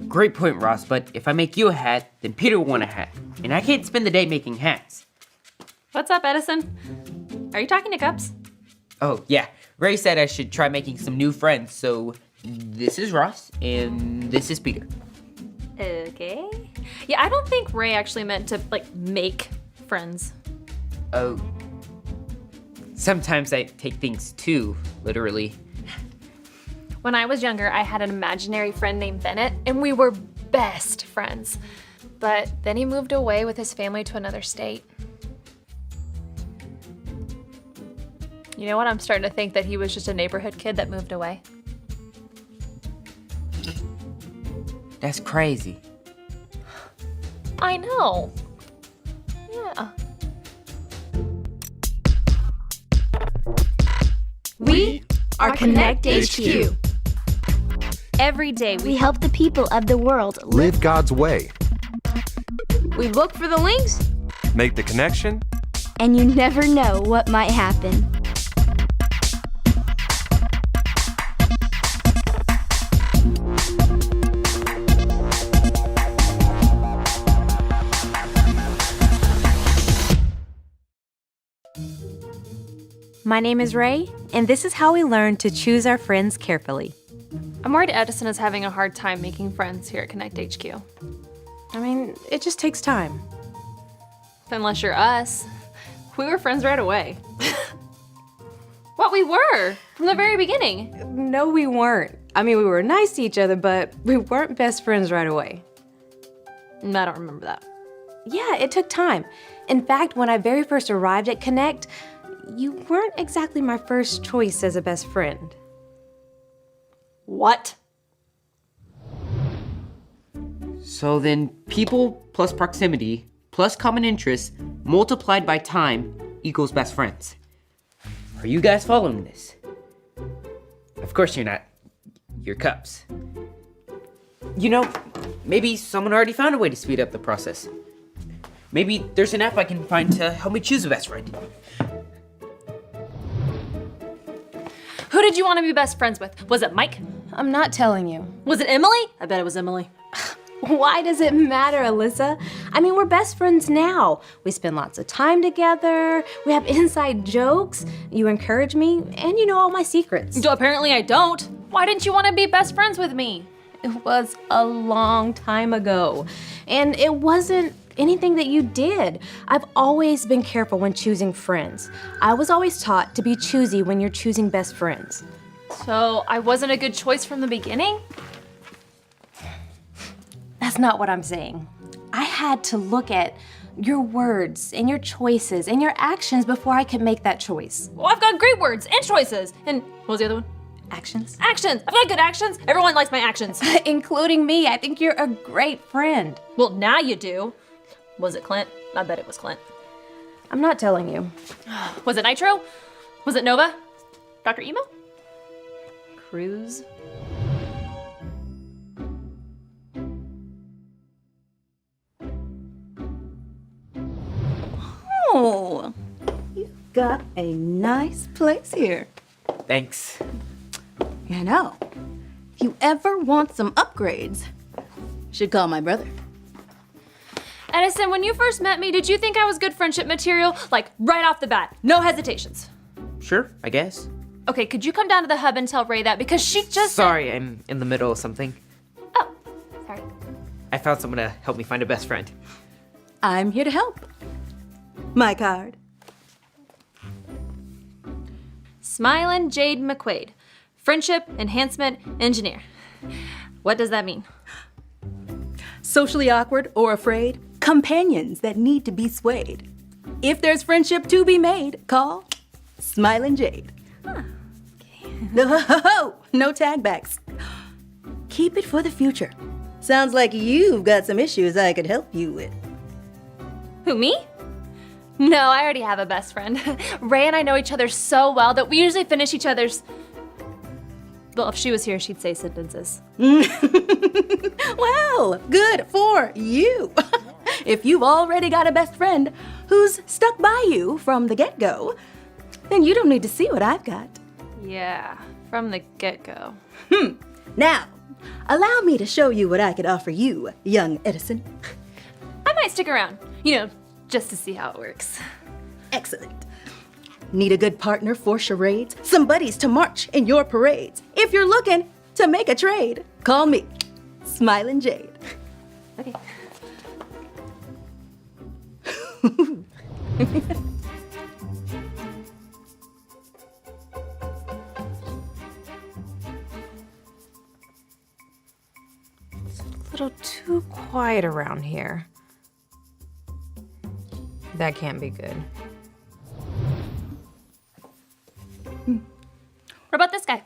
Great point, Ross, but if I make you a hat, then Peter will want a hat. And I can't spend the day making hats. What's up, Edison? Are you talking to Cups? Oh, yeah. Ray said I should try making some new friends, so this is Ross, and this is Peter. Okay. Yeah, I don't think Ray actually meant to, make friends. Oh. Sometimes I take things too literally. When I was younger, I had an imaginary friend named Bennett, and we were best friends. But then he moved away with his family to another state. You know what? I'm starting to think that he was just a neighborhood kid that moved away. That's crazy. I know. Yeah. We are Connect HQ. Every day We help the people of the world Live God's way. We look for the links, Make the connection. and you never know what might happen. My name is Ray, and this is how we learn to choose our friends carefully. I'm worried Edison is having a hard time making friends here at Connect HQ. I mean, it just takes time. Unless you're us. We were friends right away. What, we were? From the very beginning. No, we weren't. I mean, we were nice to each other, but we weren't best friends right away. I don't remember that. Yeah, it took time. In fact, when I very first arrived at Connect, you weren't exactly my first choice as a best friend. What? So then, people plus proximity plus common interests multiplied by time equals best friends. Are you guys following this? Of course you're not. You're Cups. You know, maybe someone already found a way to speed up the process. Maybe there's an app I can find to help me choose a best friend. Who did you want to be best friends with? Was it Mike? I'm not telling you. Was it Emily? I bet it was Emily. Why does it matter, Alyssa? I mean, we're best friends now. We spend lots of time together. We have inside jokes. You encourage me, and you know all my secrets. Apparently I don't. Why didn't you want to be best friends with me? It was a long time ago, and it wasn't anything that you did. I've always been careful when choosing friends. I was always taught to be choosy when you're choosing best friends. So I wasn't a good choice from the beginning? That's not what I'm saying. I had to look at your words and your choices and your actions before I could make that choice. Well, I've got great words and choices. And what was the other one? Actions? Actions! I've got good actions. Everyone likes my actions. Including me. I think you're a great friend. Well, now you do. Was it Clint? I bet it was Clint. I'm not telling you. Was it Nitro? Was it Nova? Dr. Emo? Cruz? Oh, you've got a nice place here. Thanks. You know, if you ever want some upgrades, you should call my brother. Edison, when you first met me, did you think I was good friendship material? Like, right off the bat, no hesitations. Sure, I guess. Okay, could you come down to the hub and tell Ray that? Because she just... Sorry, I'm in the middle of something. Oh, sorry. I found someone to help me find a best friend. I'm here to help. My card. Smilin' Jade McQuaid, Friendship Enhancement Engineer. What does that mean? Socially awkward or afraid, companions that need to be swayed. If there's friendship to be made, call Smilin' Jade. No tag backs. Keep it for the future. Sounds like you've got some issues I could help you with. Who, me? No, I already have a best friend. Ray and I know each other so well that we usually finish each other's... Well, if she was here, she'd say sentences. Well, good for you. If you've already got a best friend who's stuck by you from the get-go, then you don't need to see what I've got. Yeah, from the get-go. Now, Allow me to show you what I could offer you, young Edison. I might stick around, just to see how it works. Excellent. Need a good partner for charades? Some buddies to march in your parades? If you're looking to make a trade, call me, Smiling Jade. Okay. A little too quiet around here. That can't be good. What about this guy?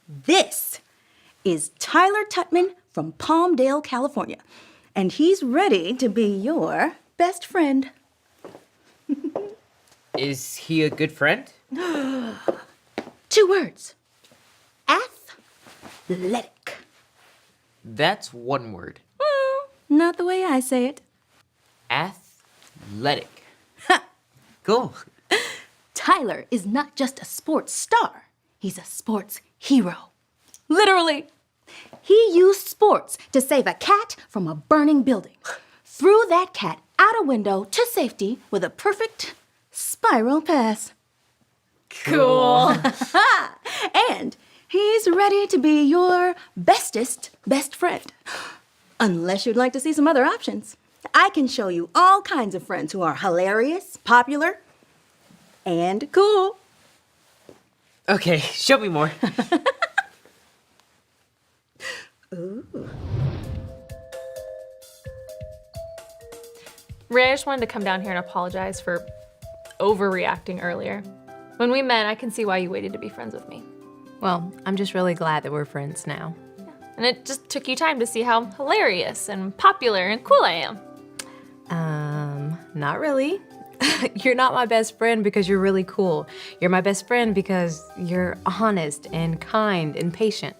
This is Tyler Tutman from Palmdale, California, and he's ready to be your best friend. Is he a good friend? 2 words. Athletic. That's one word. Not the way I say it. Athletic. Cool. Tyler is not just a sports star, he's a sports hero. Literally. He used sports to save a cat from a burning building. Threw that cat out a window to safety with a perfect spiral pass. Cool. And he's ready to be your bestest best friend. Unless you'd like to see some other options. I can show you all kinds of friends who are hilarious, popular, and cool. Okay, show me more. Ray, I just wanted to come down here and apologize for overreacting earlier. When we met, I can see why you waited to be friends with me. Well, I'm just really glad that we're friends now. And it just took you time to see how hilarious and popular and cool I am. Not really. You're not my best friend because you're really cool. You're my best friend because you're honest and kind and patient.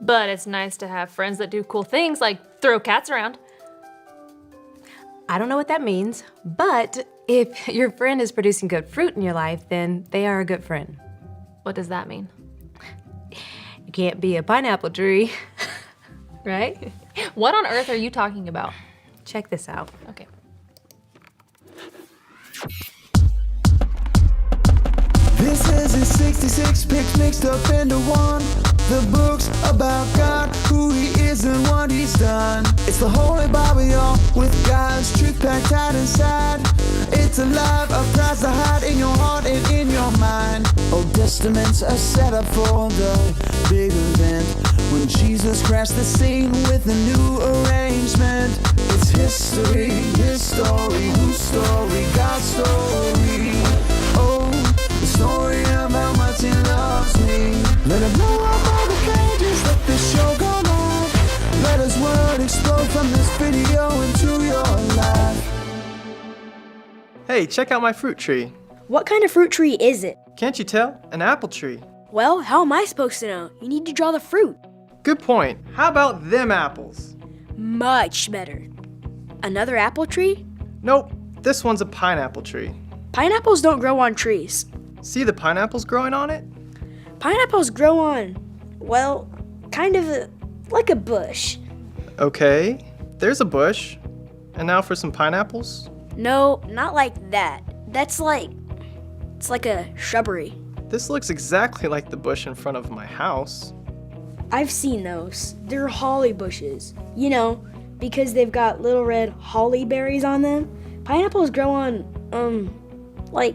But it's nice to have friends that do cool things like throw cats around. I don't know what that means, but if your friend is producing good fruit in your life, then they are a good friend. What does that mean? You can't be a pineapple tree, right? What on earth are you talking about? Check this out. Okay. This is his 66 picks mixed up into one. The book's about God, who he is and what he's done. It's the Holy Bible, y'all, with God's truth packed tight inside. It's alive, a prize to hide in your heart and in your mind. Old Testaments are set up for the big event when Jesus crashed the scene with a new arrangement. It's history, his story, whose story, God's story. Oh, the story of how much he loves me. Let him blow up all the pages, let this show go live. Let his word explode from this video into your life. Hey, check out my fruit tree. What kind of fruit tree is it? Can't you tell? An apple tree. Well, how am I supposed to know? You need to draw the fruit. Good point. How about them apples? Much better. Another apple tree? Nope, this one's a pineapple tree. Pineapples don't grow on trees. See the pineapples growing on it? Pineapples grow on, well, kind of like a bush. Okay, there's a bush. And now for some pineapples? No, not like that. It's like a shrubbery. This looks exactly like the bush in front of my house. I've seen those. They're holly bushes. You know, because they've got little red holly berries on them. Pineapples grow on, like,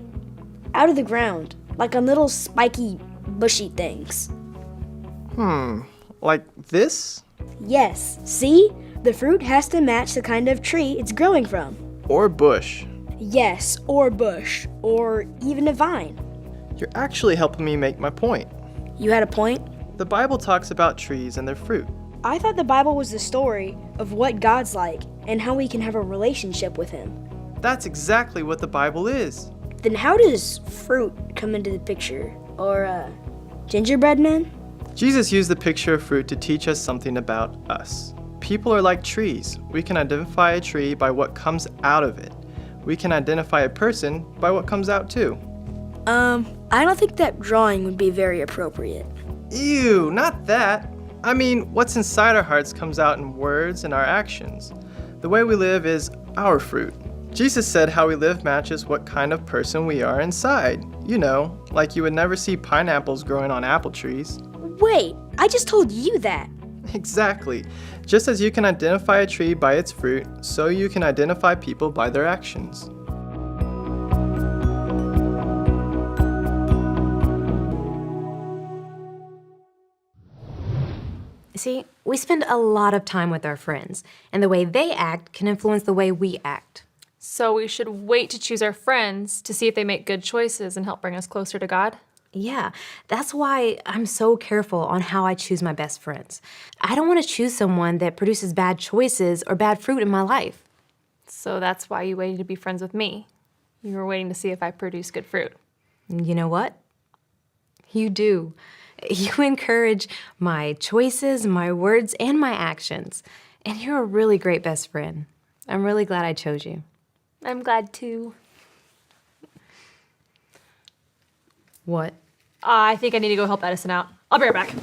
out of the ground. Like on little spiky, bushy things. Like this? Yes, see? The fruit has to match the kind of tree it's growing from. Or bush? Yes, or bush, or even a vine. You're actually helping me make my point. You had a point? The Bible talks about trees and their fruit. I thought the Bible was the story of what God's like and how we can have a relationship with Him. That's exactly what the Bible is. Then how does fruit come into the picture? Or, gingerbread men? Jesus used the picture of fruit to teach us something about us. People are like trees. We can identify a tree by what comes out of it. We can identify a person by what comes out too. I don't think that drawing would be very appropriate. Ew, not that. I mean, what's inside our hearts comes out in words and our actions. The way we live is our fruit. Jesus said how we live matches what kind of person we are inside. You know, like you would never see pineapples growing on apple trees. Wait, I just told you that. Exactly. Just as you can identify a tree by its fruit, so you can identify people by their actions. See, we spend a lot of time with our friends, and the way they act can influence the way we act. So we should wait to choose our friends to see if they make good choices and help bring us closer to God? Yeah, that's why I'm so careful on how I choose my best friends. I don't want to choose someone that produces bad choices or bad fruit in my life. So that's why you waited to be friends with me. You were waiting to see if I produce good fruit. You know what? You do. You encourage my choices, my words, and my actions. And you're a really great best friend. I'm really glad I chose you. I'm glad too. What? I think I need to go help Edison out. I'll be right back.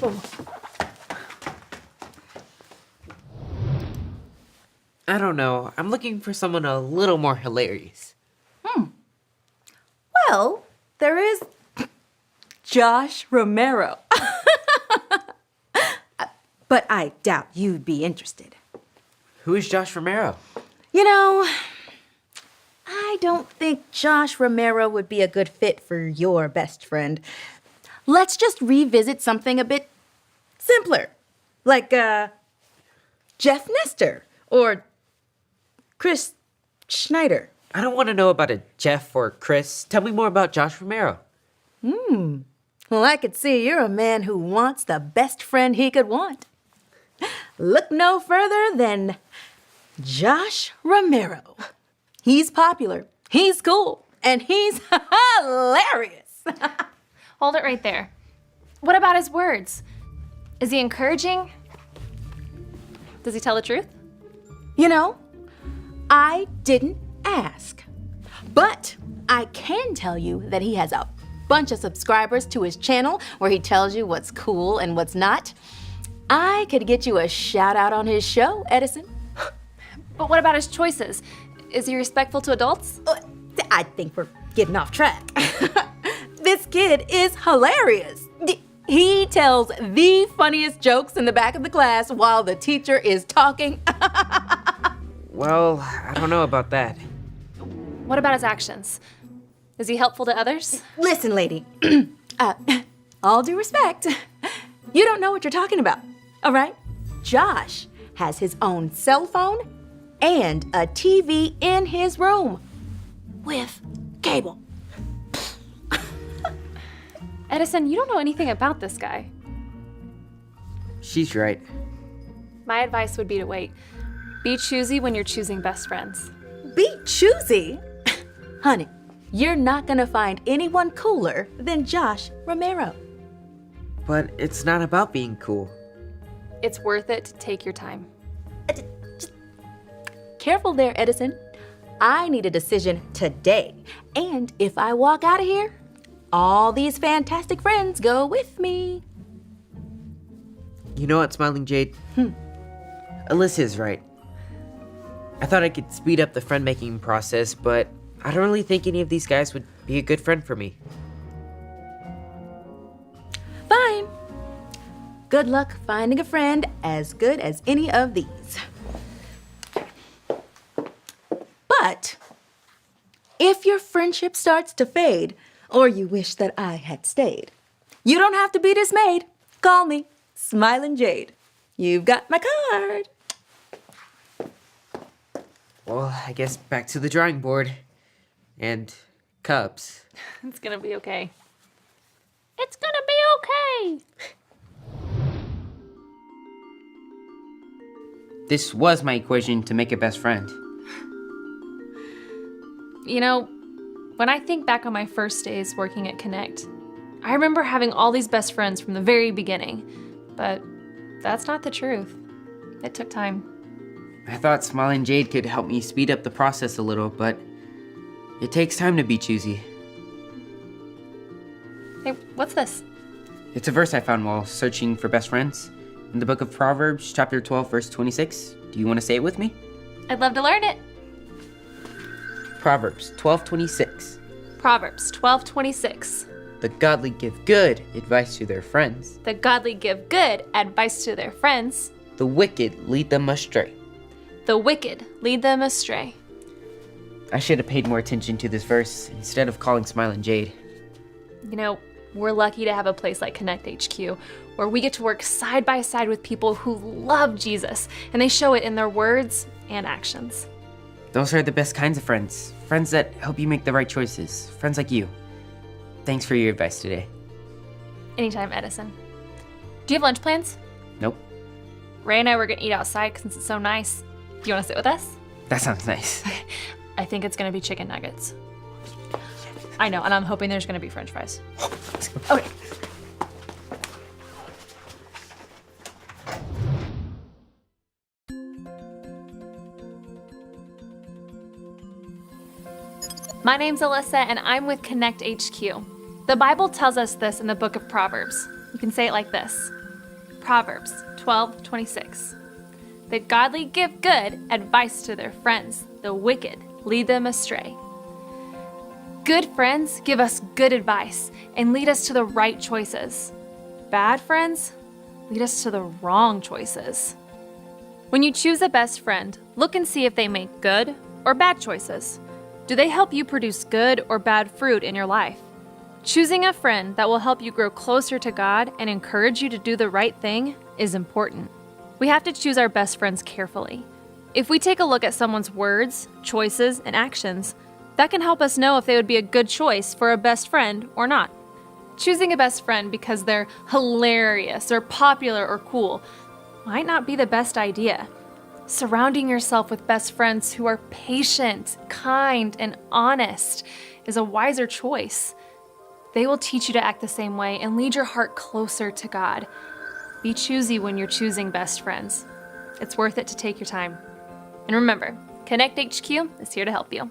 I don't know. I'm looking for someone a little more hilarious. Well, there is Josh Romero. But I doubt you'd be interested. Who is Josh Romero? You know, I don't think Josh Romero would be a good fit for your best friend. Let's just revisit something a bit simpler, like Jeff Nestor or Chris Schneider. I don't want to know about a Jeff or Chris. Tell me more about Josh Romero. Well, I could see you're a man who wants the best friend he could want. Look no further than Josh Romero. He's popular, he's cool, and he's hilarious. Hold it right there. What about his words? Is he encouraging? Does he tell the truth? You know, I didn't ask, but I can tell you that he has a bunch of subscribers to his channel where he tells you what's cool and what's not. I could get you a shout out on his show, Edison. But what about his choices? Is he respectful to adults? I think we're getting off track. This kid is hilarious. He tells the funniest jokes in the back of the class while the teacher is talking. Well, I don't know about that. What about his actions? Is he helpful to others? Listen, lady. All due respect, you don't know what you're talking about, all right? Josh has his own cell phone and a TV in his room with cable. Edison, you don't know anything about this guy. She's right. My advice would be to wait. Be choosy when you're choosing best friends. Be choosy? Honey, you're not gonna find anyone cooler than Josh Romero. But it's not about being cool. It's worth it to take your time. Careful there, Edison. I need a decision today. And if I walk out of here, all these fantastic friends go with me. You know what, Smiling Jade? Alyssa's right. I thought I could speed up the friend-making process, but I don't really think any of these guys would be a good friend for me. Fine. Good luck finding a friend as good as any of these. But if your friendship starts to fade, or you wish that I had stayed, you don't have to be dismayed. Call me Smiling Jade. You've got my card. Well, I guess back to the drawing board. And cups. It's gonna be okay. It's gonna be okay. This was my equation to make a best friend. You know, when I think back on my first days working at Connect, I remember having all these best friends from the very beginning, but that's not the truth. It took time. I thought Smiling Jade could help me speed up the process a little, but it takes time to be choosy. Hey, what's this? It's a verse I found while searching for best friends. in the book of Proverbs, chapter 12, verse 26. Do you want to say it with me? I'd love to learn it. Proverbs 12:26. Proverbs 12:26. The godly give good advice to their friends. The godly give good advice to their friends. The wicked lead them astray. The wicked lead them astray. I should have paid more attention to this verse instead of calling Smiling Jade. You know, we're lucky to have a place like Connect HQ, where we get to work side by side with people who love Jesus, and they show it in their words and actions. Those are the best kinds of friends. Friends that help you make the right choices. Friends like you. Thanks for your advice today. Anytime, Edison. Do you have lunch plans? Nope. Ray and I were gonna eat outside since it's so nice. Do you wanna sit with us? That sounds nice. I think it's gonna be chicken nuggets. I know, and I'm hoping there's gonna be french fries. Okay. My name's Alyssa, and I'm with Connect HQ. The Bible tells us this in the book of Proverbs. You can say it like this. Proverbs 12:26. The godly give good advice to their friends. The wicked lead them astray. Good friends give us good advice and lead us to the right choices. Bad friends lead us to the wrong choices. When you choose a best friend, look and see if they make good or bad choices. Do they help you produce good or bad fruit in your life? Choosing a friend that will help you grow closer to God and encourage you to do the right thing is important. We have to choose our best friends carefully. If we take a look at someone's words, choices, and actions, that can help us know if they would be a good choice for a best friend or not. Choosing a best friend because they're hilarious or popular or cool might not be the best idea. Surrounding yourself with best friends who are patient, kind, and honest is a wiser choice. They will teach you to act the same way and lead your heart closer to God. Be choosy when you're choosing best friends. It's worth it to take your time. And remember, Connect HQ is here to help you.